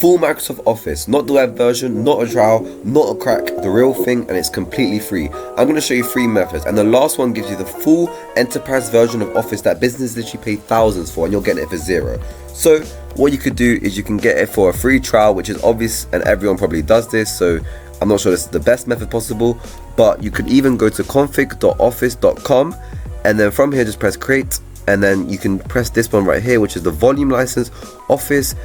Full Microsoft Office, not the web version, not a trial, not a crack, the real thing, and it's completely free. I'm going to show you 3 methods, and the last one gives you the full enterprise version of Office that businesses literally pay thousands for, and you're getting it for zero. So what you could do is you can get it for a free trial, which is obvious, and everyone probably does this, so I'm not sure this is the best method possible, but you could even go to config.office.com, and then from here just press create, and then you can press this one right here, which is the volume license, Office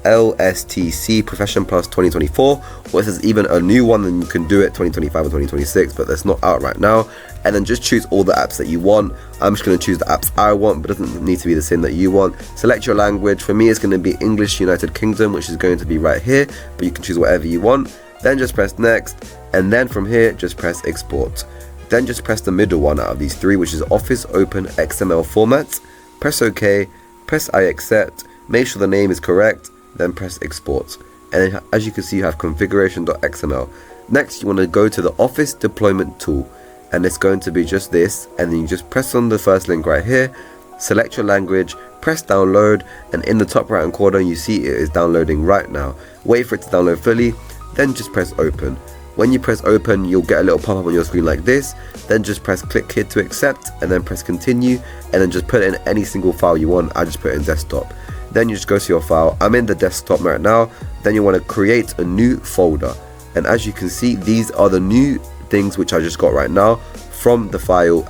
LSTC Profession Plus 2024, or if there's even a new one, then you can do it 2025 or 2026, but that's not out right now. And then just choose all the apps that you want. I'm just going to choose the apps I want, but it doesn't need to be the same that you want. Select your language. For me, it's going to be English United Kingdom, which is going to be right here, but you can choose whatever you want. Then just press next, and then from here just press export. Then just press the middle one out of these 3, which is Office Open XML format. Press OK, press I accept, make sure the name is correct, then press export. And then, as you can see, you have Configuration.xml. Next, you want to go to the Office Deployment tool, and it's going to be just this, and then you just press on the first link right here, select your language, press download, and in the top right hand corner you see it is downloading right now. Wait for it to download fully, then just press open. When you press open, you'll get a little pop-up on your screen like this. Then just press click here to accept, and then press continue, and then just put it in any single file you want. I just put it in desktop. Then you just go to your file. I'm in the desktop right now. Then you want to create a new folder, and as you can see, these are the new things which I just got right now from the file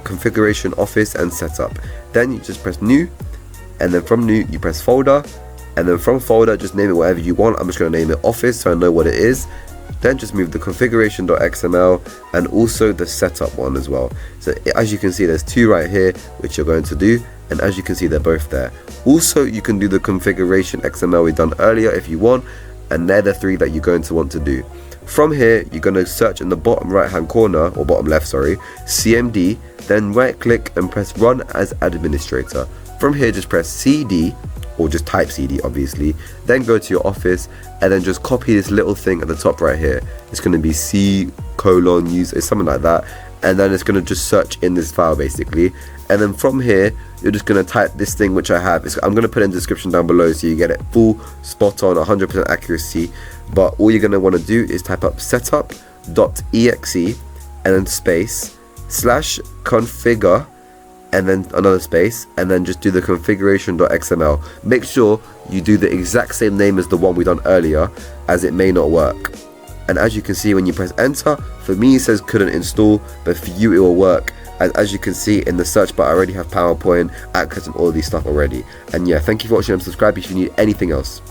configuration, office, and setup. Then you just press new, and then from new you press folder, and then from folder just name it whatever you want. I'm just going to name it office so I know what it is. Then just move the configuration.xml and also the setup one as well. So as you can see, there's 2 right here which you're going to do, and as you can see, they're both there. Also, you can do the configuration XML we done earlier if you want, and they're the 3 that you're going to want to do. From here, you're going to search in the bottom right hand corner, or bottom left, sorry, CMD, then right click and press run as administrator. From here, just press CD, or just type CD obviously, then go to your office and then just copy this little thing at the top right here. It's going to be C:\use, something like that, and then it's going to just search in this file basically. And then from here you're just going to type this thing which I have. I'm going to put in the description down below so you get it full, spot on, 100% accuracy. But all you're going to want to do is type up setup.exe and then space /configure and then another space, and then just do the configuration.xml. Make sure you do the exact same name as the one we done earlier, as it may not work. And as you can see, when you press enter, for me it says couldn't install, but for you it will work. As you can see in the search bar, I already have PowerPoint, Access, and all these stuff already. And yeah, thank you for watching, and subscribe if you need anything else.